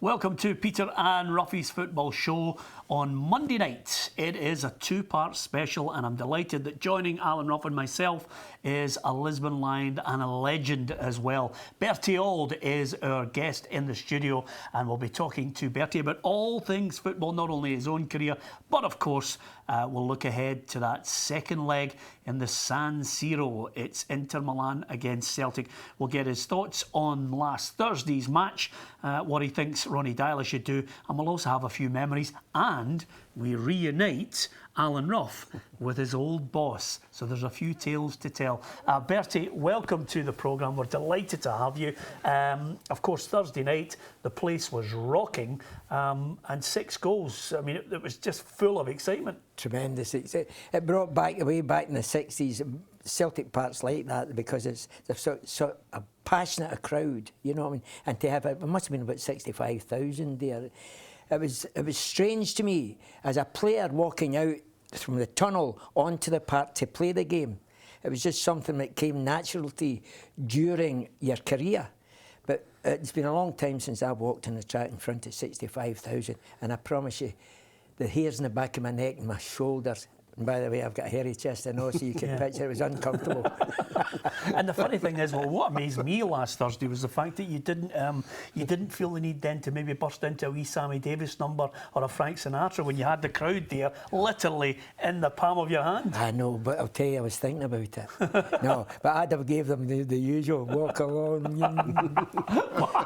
Welcome to Peter and Ruffy's Football Show on Monday night. It is a two-part special, and I'm delighted that joining Alan Ruff and myself is a Lisbon Lion and a legend as well. Bertie Auld is our guest in the studio, and we'll be talking to Bertie about all things football, not only his own career, but of course we'll look ahead to that second leg in the San Siro. It's Inter Milan against Celtic. We'll get his thoughts on last Thursday's match, what he thinks Ronnie Dyler should do, and we'll also have a few memories, and we reunite Alan Ruff with his old boss. So there's a few tales to tell. Bertie, welcome to the programme. We're delighted to have you. Of course, Thursday night, the place was rocking, and 6 goals. I mean, it was just full of excitement. Tremendous. It brought back way back in the 60s. Celtic Park's like that because they're so a passionate crowd, you know what I mean? And to have it must have been about 65,000 there. It was strange to me as a player walking out from the tunnel onto the park to play the game. It was just something that came natural to you during your career. But it's been a long time since I've walked on the track in front of 65,000, and I promise you, the hairs in the back of my neck and my shoulders. And by the way, I've got a hairy chest, I know, so you can picture it was uncomfortable. And the funny thing is, well, what amazed me last Thursday was the fact that you didn't feel the need then to maybe burst into a wee Sammy Davis number or a Frank Sinatra when you had the crowd there, literally in the palm of your hand. I know, but I'll tell you, I was thinking about it. No, but I'd have gave them the usual walk along,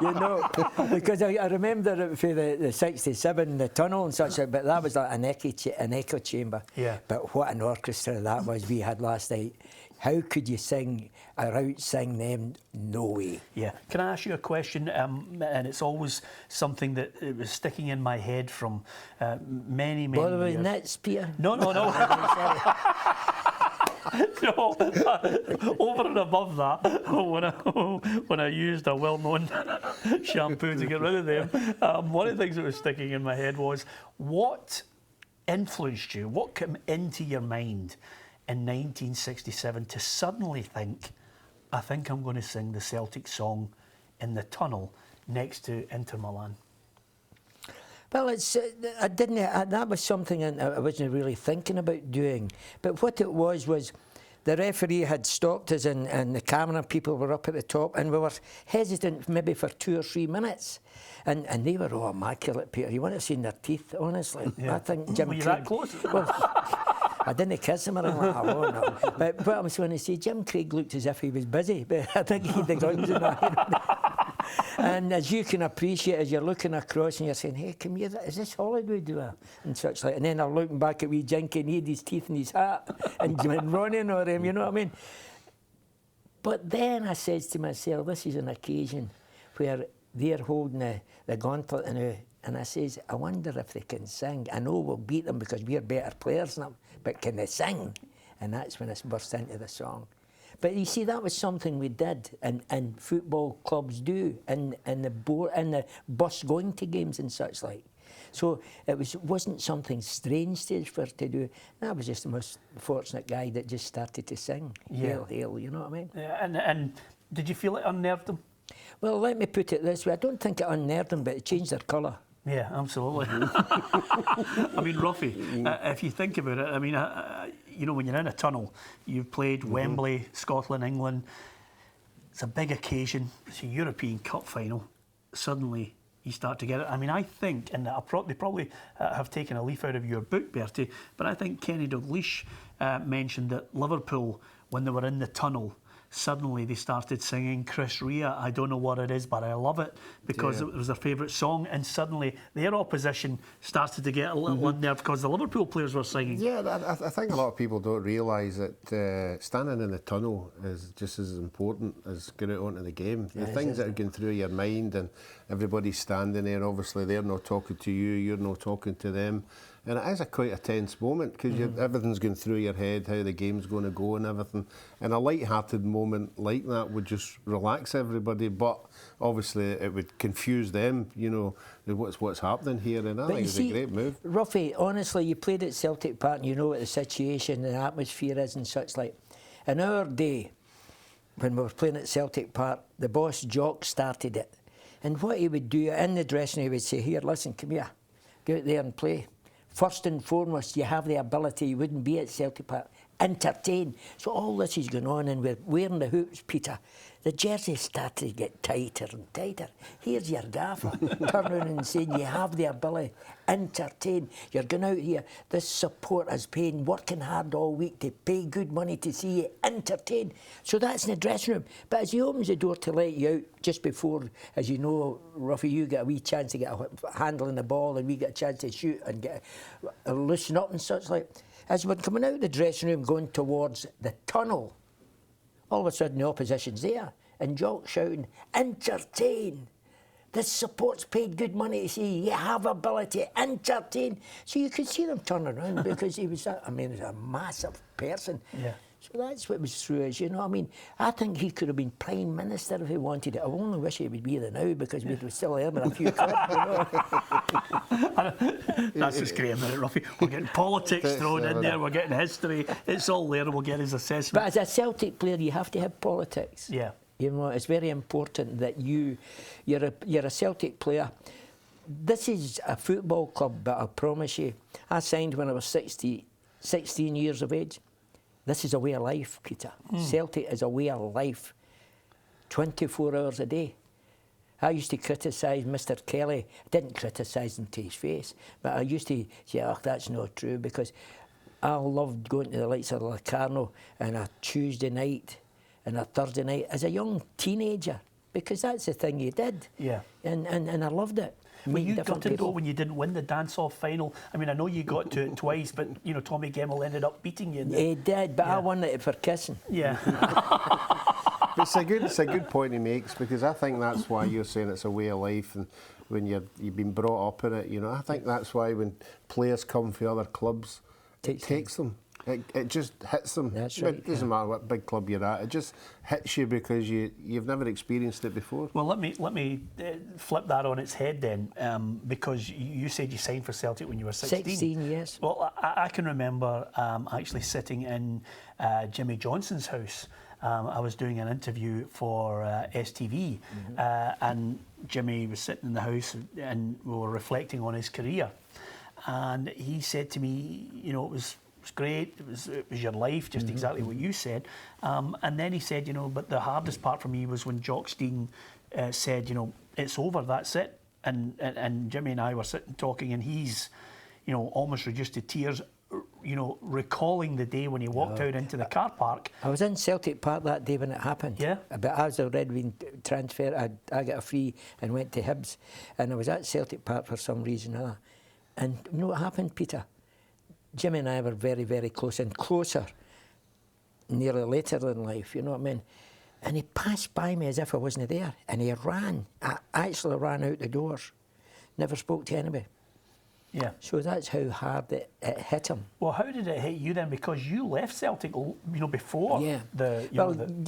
you know, because I remember it for the 67, the tunnel and such, but that was like an echo chamber. Yeah. But what an orchestra that was we had last night. How could you sing or out-sing them? No way. Yeah. Can I ask you a question? And it's always something that it was sticking in my head from many years. Well, was nits, Peter? No. No, over and above that, when I used a well-known shampoo to get rid of them, one of the things that was sticking in my head was, what influenced you? What came into your mind in 1967 to suddenly think, I think I'm going to sing the Celtic song in the tunnel next to Inter Milan? Well, I didn't. That was something I wasn't really thinking about doing. But what it was the referee had stopped us, and the camera people were up at the top, and we were hesitant maybe for 2 or 3 minutes. And they were all immaculate, Peter. You wouldn't have seen their teeth, honestly. Yeah. I think Jim Were you Craig, that close? Well, I didn't kiss him or anything like that. Oh, no. But what I was going to say, Jim Craig looked as if he was busy, but I think he had the guns in that. And as you can appreciate, as you're looking across and you're saying, hey, come here, is this Hollywood? And such like. And then I'm looking back at wee Jinky, and he had his teeth in his hat, and running or him, you know what I mean? But then I says to myself, this is an occasion where they're holding the gauntlet, and I says, I wonder if they can sing. I know we'll beat them because we're better players than them, but can they sing? And that's when I burst into the song. But you see, that was something we did, and football clubs do, and the bus going to games and such like. So it wasn't something strange for us to do. I was just the most fortunate guy that just started to sing. Yeah. Hail, hail, you know what I mean? Yeah, and did you feel it unnerved them? Well, let me put it this way. I don't think it unnerved them, but it changed their colour. Yeah, absolutely. I mean, Ruffy, if you think about it, I mean, you know, when you're in a tunnel, you've played Wembley, Scotland, England. It's a big occasion. It's a European Cup final. Suddenly, you start to get it. I mean, I think, and they probably have taken a leaf out of your book, Bertie, but I think Kenny Dalglish mentioned that Liverpool, when they were in the tunnel, suddenly they started singing Chris Rea, I don't know what it is, but I love it, because it was their favourite song, and suddenly their opposition started to get a little unnerved because the Liverpool players were singing. Yeah, I think a lot of people don't realise that standing in the tunnel is just as important as going out onto the game. The things that are going through your mind, and everybody's standing there, obviously they're not talking to you, you're not talking to them. And it is quite a tense moment because everything's going through your head, how the game's going to go and everything. And a light-hearted moment like that would just relax everybody, but obviously it would confuse them, you know, what's happening here. And I think it's a great move. Ruffy, honestly, you played at Celtic Park and you know what the situation and the atmosphere is and such like. In our day, when we were playing at Celtic Park, the boss Jock started it. And what he would do in the dressing room, he would say, here, listen, come here, go out there and play. First and foremost, you have the ability, you wouldn't be at Celtic Park, entertain. So all this is going on, and we're wearing the hoops, Peter. The jersey started to get tighter and tighter. Here's your gaffer turning and saying, you have the ability, entertain. You're going out here, this support is paying, working hard all week to pay good money to see you, entertain. So that's in the dressing room. But as he opens the door to let you out, just before, as you know, Ruffy, you get a wee chance to get a handle in the ball, and we get a chance to shoot and get loosen up and such like. As we're coming out of the dressing room, going towards the tunnel, all of a sudden the opposition's there, and Jock shouting, entertain. This support's paid good money to see you have ability, entertain. So you could see them turn around because he was, he was a massive person. Yeah. So that's what was through us, you know. I mean, I think he could have been Prime Minister if he wanted it. I only wish he would be there now because we'd still earning a few quid, you know. That's just great, isn't it, Ruffy? We're getting politics thrown in there, we're getting history, it's all there, and we'll get his assessment. But as a Celtic player, you have to have politics. Yeah. You know, it's very important that you're a Celtic player. This is a football club, but I promise you, I signed when I was 16 years of age. This is a way of life, Peter. Celtic is a way of life, 24 hours a day. I used to criticise Mr. Kelly. I didn't criticise him to his face, but I used to say, oh, that's not true, because I loved going to the likes of Locarno on a Tuesday night and a Thursday night as a young teenager, because that's the thing you did. Yeah. And I loved it. Were you gutted though when you didn't win the dance-off final? I mean, I know you got to it twice, but you know Tommy Gemmell ended up beating you. He did, but I won it for kissing. Yeah. But it's a good point he makes, because I think that's why you're saying it's a way of life, and when you've been brought up in it, you know, I think that's why when players come from other clubs, it takes them. It just hits them. That's right. It doesn't matter what big club you're at. It just hits you because you've never experienced it before. Well, let me flip that on its head then, because you said you signed for Celtic when you were 16. 16, yes. Well, I can remember actually sitting in Jimmy Johnston's house. I was doing an interview for STV, and Jimmy was sitting in the house, and we were reflecting on his career. And he said to me, you know, it was great, it was your life, just exactly what you said. And then he said, you know, but the hardest part for me was when Jock Stein said, you know, it's over, that's it. And Jimmy and I were sitting talking, and he's, you know, almost reduced to tears, you know, recalling the day when he walked out into the car park. I was in Celtic Park that day when it happened. Yeah. But I was already been transferred. I got a free and went to Hibs. And I was at Celtic Park for some reason or other. And you know what happened, Peter? Jimmy and I were very, very close, and closer nearly later in life, you know what I mean? And he passed by me as if I wasn't there, and he ran. I actually ran out the doors. Never spoke to anybody. Yeah. So that's how hard it hit him. Well, how did it hit you then? Because you left Celtic, you know, before the.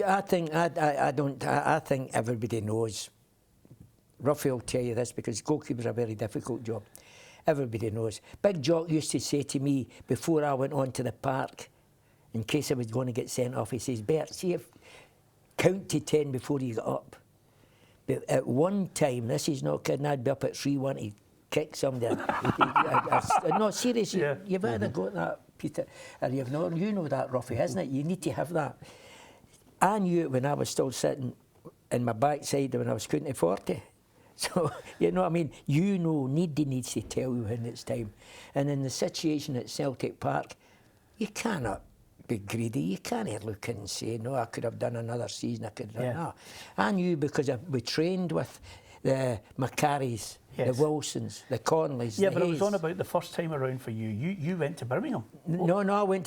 I think everybody knows. Ruffy will tell you this, because goalkeeper's a very difficult job. Everybody knows. Big Jock used to say to me before I went on to the park, in case I was going to get sent off, he says, Bert, see if count to 10 before you get up. But at one time, this is not kidding, I'd be up at 3-1 to kick somebody. No, seriously, you've either got that, Peter, or you've not. You know that, Ruffy, isn't it? You need to have that. I knew it when I was still sitting in my backside when I was counting to 40. So, you know what I mean? You know, nobody needs to tell you when it's time. And in the situation at Celtic Park, you cannot be greedy. You can't look and say, no, I could have done another season, I could have done that. I knew, because we trained with the Maccaris, the Wilsons, the Conleys, Yeah, the but Hayes. it was on about the first time around for you. You went to Birmingham. No, I went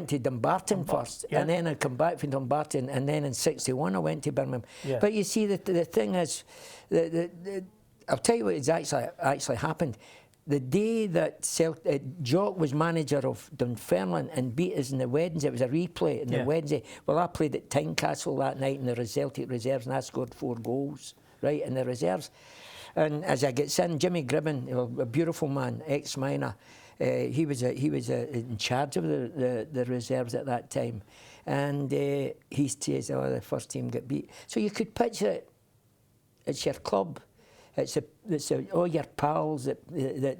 to Dumbarton first, and then I come back from Dumbarton, and then in '61 I went to Birmingham. Yeah. But you see, the thing is, I'll tell you what has actually happened. The day that Jock was manager of Dunfermline and beat us in the Wednesday, it was a replay in the Wednesday. Well, I played at Tynecastle that night in the Celtic reserves, and I scored 4 goals, right, in the reserves. And as I get in, Jimmy Gribben, a beautiful man, ex-miner, he was in charge of the reserves at that time. And he says, oh, the first team got beat. So you could picture it. It's your club. It's all your pals that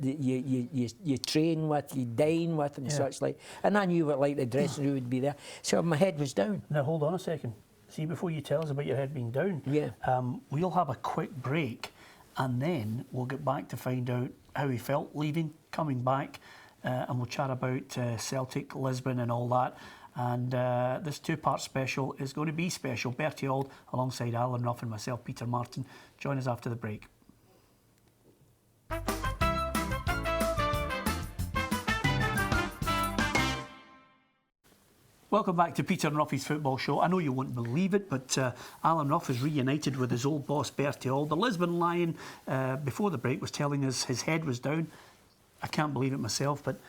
you train with, you dine with, and such like. And I knew what like the dressing room would be there, so my head was down. Now hold on a second. See, before you tell us about your head being down, we'll have a quick break, and then we'll get back to find out how he felt leaving, coming back, and we'll chat about Celtic Lisbon and all that. And this two-part special is going to be special. Bertie Auld, alongside Alan Ruff and myself, Peter Martin. Join us after the break. Welcome back to Peter and Ruffy's Football Show. I know you won't believe it, but Alan Ruff is reunited with his old boss, Bertie Auld. The Lisbon Lion, before the break, was telling us his head was down. I can't believe it myself, but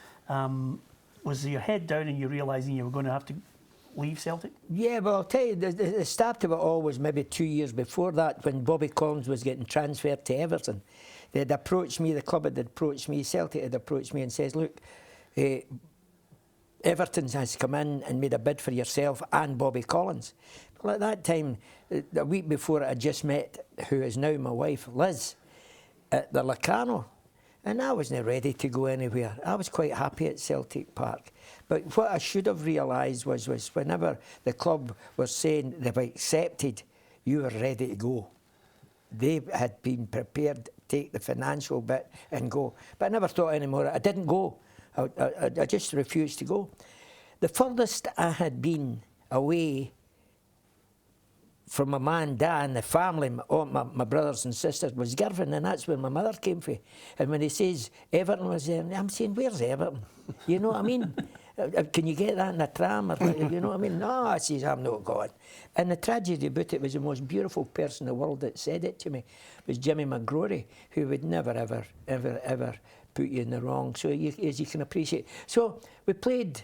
was your head down and you realising you were going to have to leave Celtic? Yeah, well, I'll tell you, the start of it all was maybe 2 years before that, when Bobby Collins was getting transferred to Everton. They had approached me, the club had approached me, Celtic had approached me and says, look, Everton has come in and made a bid for yourself and Bobby Collins. Well, at that time, a week before, I just met who is now my wife, Liz, at the Locarno. And I wasn't ready to go anywhere. I was quite happy at Celtic Park. But what I should have realised was whenever the club was saying they've accepted, you were ready to go. They had been prepared to take the financial bit and go. But I never thought anymore. I didn't go. I just refused to go. The furthest I had been away from my man Dan, the family, all my brothers and sisters, was Girvan, and that's where my mother came from. And when he says Everton was there, I'm saying, where's Everton? You know what I mean? Can you get that in a tram? Or, you know what I mean? No, I says, I'm not going. And the tragedy about it was the most beautiful person in the world that said it to me was Jimmy McGrory, who would never, ever, ever, ever put you in the wrong. So as you can appreciate. So we played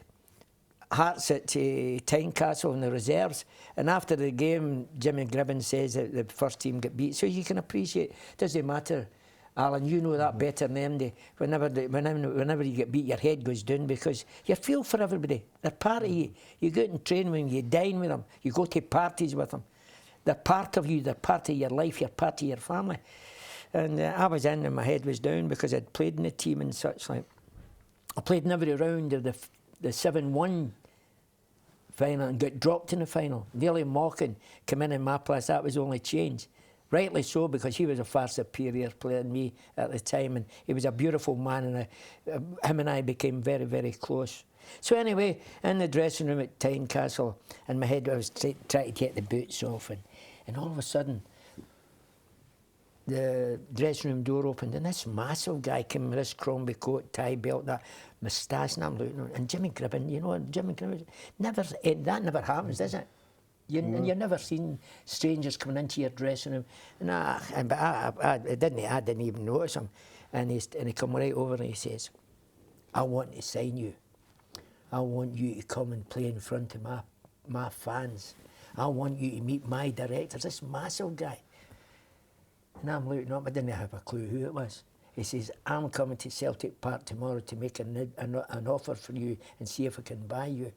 Hearts at Tynecastle in the reserves, and after the game, Jimmy Gribben says that the first team got beat. So you can appreciate, doesn't matter, Alan, you know that better than them. Whenever you get beat, your head goes down because you feel for everybody. They're part of you. You go out and train with them, you dine with them, you go to parties with them. They're part of you, they're part of your life, you're part of your family. And I was in and my head was down because I'd played in the team and such like. I played in every round of the 7-1 final and got dropped in the final. Nearly Mockin came in my place. That was the only change. Rightly so, because he was a far superior player than me at the time, and he was a beautiful man, and him and I became very, very close. So anyway, in the dressing room at Tynecastle, and my head, I was trying to get the boots off, and all of a sudden, the dressing room door opened, and this massive guy came with this Crombie coat, tie belt, that moustache, and I'm looking, and Jimmy Gribben, you know, Jimmy Gribben, that never happens, does it? And you've never seen strangers coming into your dressing room. But I didn't even notice him. And he come right over and he says, I want to sign you. I want you to come and play in front of my fans. I want you to meet my directors, this massive guy. And I'm looking up, I didn't have a clue who it was. He says, I'm coming to Celtic Park tomorrow to make an offer for you and see if I can buy you.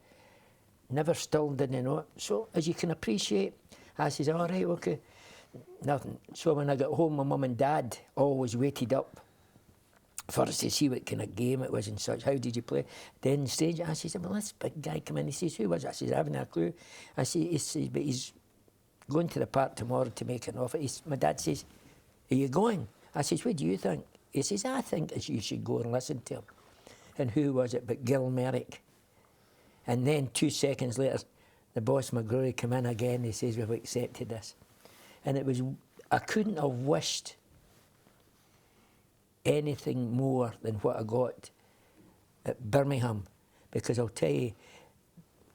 Never still didn't know it. So, as you can appreciate, I says, all right, okay, nothing. So when I got home, my mum and dad always waited up for us to see what kind of game it was and such. How did you play? Then stage, I says, well, this big guy come in. He says, who was it? I says, I haven't a clue. He says, but he's going to the park tomorrow to make an offer. My dad says, are you going? I says, what do you think? He says, I think you should go and listen to him. And who was it but Gil Merrick? And then 2 seconds later, the boss McGrory came in again. He says, we've accepted this. And it was, I couldn't have wished anything more than what I got at Birmingham. Because I'll tell you,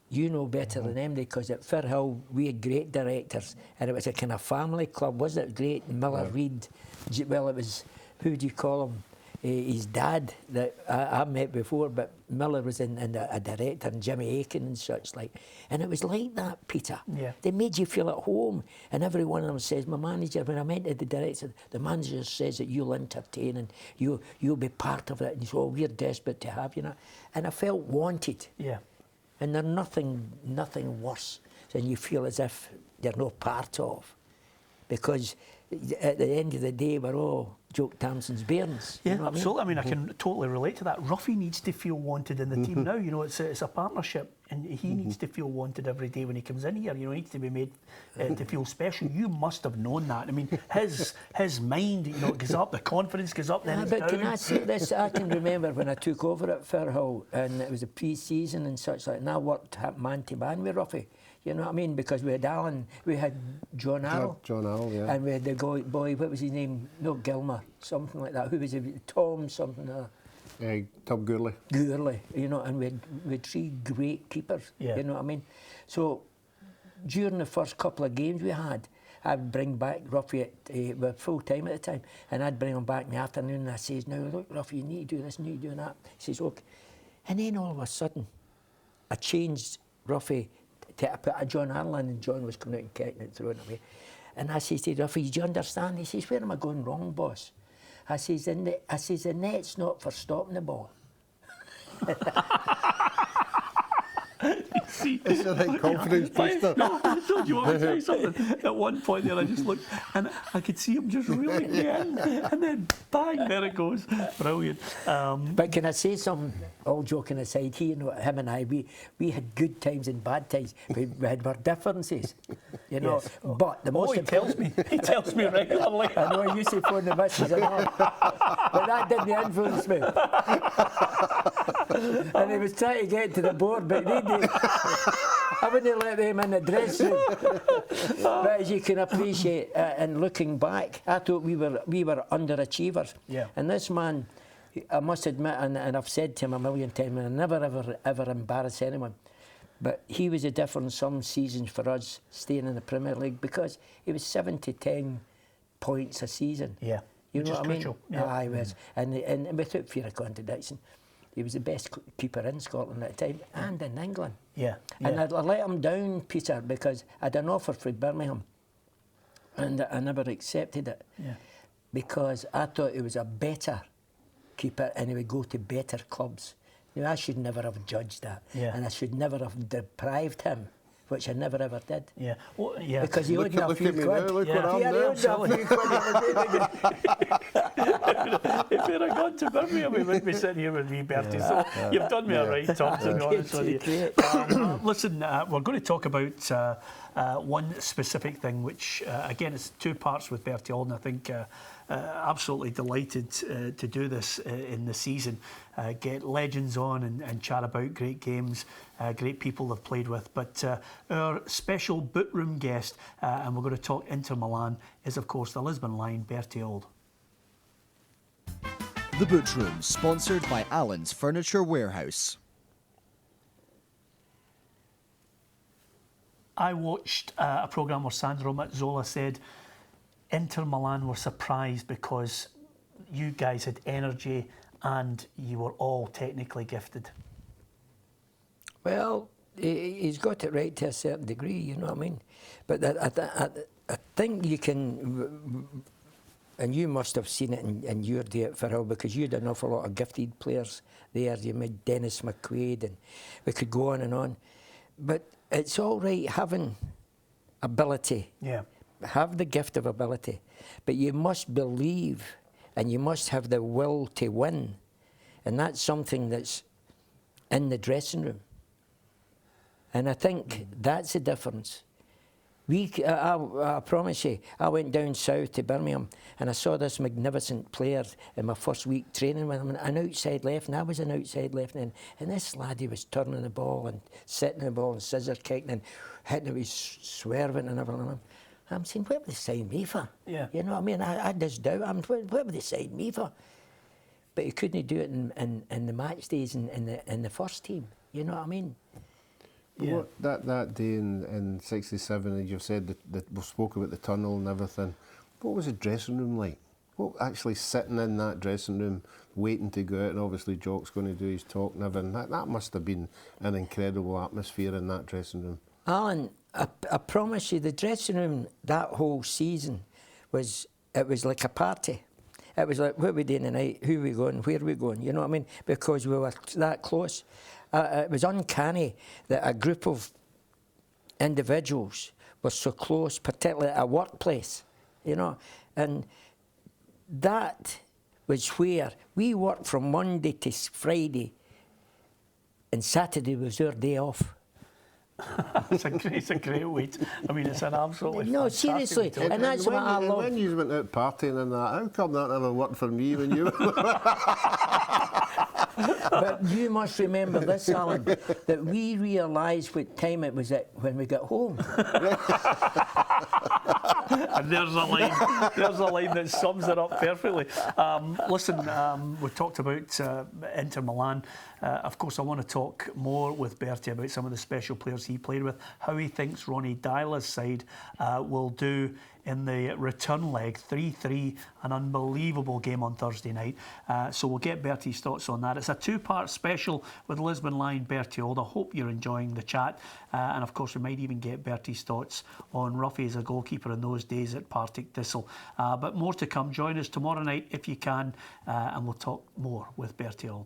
you know better than them, because at Firhill we had great directors, and it was a kind of family club, wasn't it? Great Miller, Reid, well, it was, who do you call him? His dad that I met before, but Miller was in a director, and Jimmy Aiken and such like. And it was like that, Peter. Yeah. They made you feel at home, and every one of them says, my manager, when I met the director, the manager says that you'll entertain and you'll be part of it, and so we're desperate to have you now. And I felt wanted. Yeah. And there's nothing worse than you feel as if you're no part of. Because at the end of the day, we're all Joke Tamson's bairns. Yeah, you know what absolutely. I mean, I can totally relate to that. Ruffy needs to feel wanted in the team now. You know, it's a partnership, and he needs to feel wanted every day when he comes in here. You know, he needs to be made to feel special. You must have known that. I mean, his mind, you know, goes up, the confidence goes up, then it's but down. can I say this? I can remember when I took over at Firhill, and it was a pre-season and such like, and I worked man to man with Ruffy. You know what I mean? Because we had Alan, we had John Arrow. John Arrow, yeah. And we had the boy, what was his name? No, Gilmer, something like that. Who was it? Tom something like that. Tom Gourley. Gourley, you know, and we had 3 great keepers, you know what I mean? So during the first couple of games we had, I'd bring back Ruffy we were full time at the time, and I'd bring him back in the afternoon and I says, now look Ruffy, you need to do this, you need to do that. He says, okay. And then all of a sudden, I changed Ruffy to put a John Arlen, and John was coming out and kicking it, throwing it away. And I says to Ruffy, do you understand? He says, where am I going wrong, boss? I says, the net's not for stopping the ball. See, It's a right confidence booster. No, do you want me to tell you something? At one point there, I just looked and I could see him just reeling me in, and then bang, there it goes. Brilliant. But can I say something? All joking aside, you know, him and I, we had good times and bad times. We had our differences, you know. Yes. But the most He tells me regularly. I know I used to phone the missus and all, but that didn't influence me. And he was trying to get to the board, but he didn't. I wouldn't let them in the dressing room. But as you can appreciate, and looking back, I thought we were underachievers. Yeah. And this man, I must admit, and I've said to him a million times, and I never ever embarrass anyone, but he was a difference some seasons for us staying in the Premier League, because he was 7 to 10 points a season. Yeah. You Which know is what I mean? crucial. Yeah. He was. And without fear of contradiction, he was the best keeper in Scotland at the time and in England. Yeah. And I let him down, Peter, because I had an offer for Birmingham and I never accepted it. Yeah. Because I thought he was a better keeper and he would go to better clubs. You know, I should never have judged that. Yeah. And I should never have deprived him, which I never ever did. Yeah. Well, yeah. Because he owed me a few at me quid. now, look Yeah. what I'm He owed doing. me a few quid. If you'd have gone to Birmingham, we wouldn't be sitting here with me, Bertie. So you've done me a right, Tom, to be honest with you. Listen, we're going to talk about one specific thing, which, again, is 2 parts with Bertie Auld, and I think absolutely delighted to do this in the season. Get legends on and chat about great games, great people they've played with. But our special boot room guest, and we're going to talk Inter Milan, is, of course, the Lisbon Lion, Bertie Auld. The Boot Room, sponsored by Allen's Furniture Warehouse. I watched a programme where Sandro Mazzola said Inter Milan were surprised because you guys had energy and you were all technically gifted. Well, he's got it right to a certain degree, you know what I mean? But I think you can, and you must have seen it in your day at Firhill, because you had an awful lot of gifted players there. You made Dennis McQuaid, and we could go on and on. But it's all right having ability. Yeah. Have the gift of ability. But you must believe, and you must have the will to win. And that's something that's in the dressing room. And I think that's the difference. I promise you, I went down south to Birmingham and I saw this magnificent player in my first week training with him, an outside left, and I was an outside left, and this laddie was turning the ball and setting the ball and scissor kicking and hitting it with swerving and everything. I'm saying, what would they sign me for? Yeah. You know what I mean? I just doubt. What would they sign me for? But he couldn't do it in the match days in the first team. You know what I mean? Yeah. What, that day in '67, and you've said that we spoke about the tunnel and everything. What was the dressing room like? What actually sitting in that dressing room, waiting to go out, and obviously Jock's going to do his talk and everything. That must have been an incredible atmosphere in that dressing room. Alan, I promise you, the dressing room that whole season was like a party. It was like, what are we doing tonight? Who are we going? Where are we going? You know what I mean? Because we were that close. It was uncanny that a group of individuals were so close, particularly at a workplace. you know. And that was where we worked from Monday to Friday, and Saturday was our day off. It's a great way I mean, it's an absolutely No, fantastic seriously, way to- and that's what I love. When you went out partying and that, how come that never worked for me when you... But you must remember this, Alan, that we realised what time it was at when we got home. And there's a line that sums it up perfectly. Listen, we talked about Inter Milan. Of course, I want to talk more with Bertie about some of the special players he played with, how he thinks Ronnie Dyla's side will do in the return leg. 3-3, an unbelievable game on Thursday night. So we'll get Bertie's thoughts on that. It's a two-part special with Lisbon Lion Bertie Auld. I hope you're enjoying the chat. And of course, we might even get Bertie's thoughts on Ruffy as a goalkeeper in those days at Partick Thistle. But more to come. Join us tomorrow night if you can, and we'll talk more with Bertie Auld.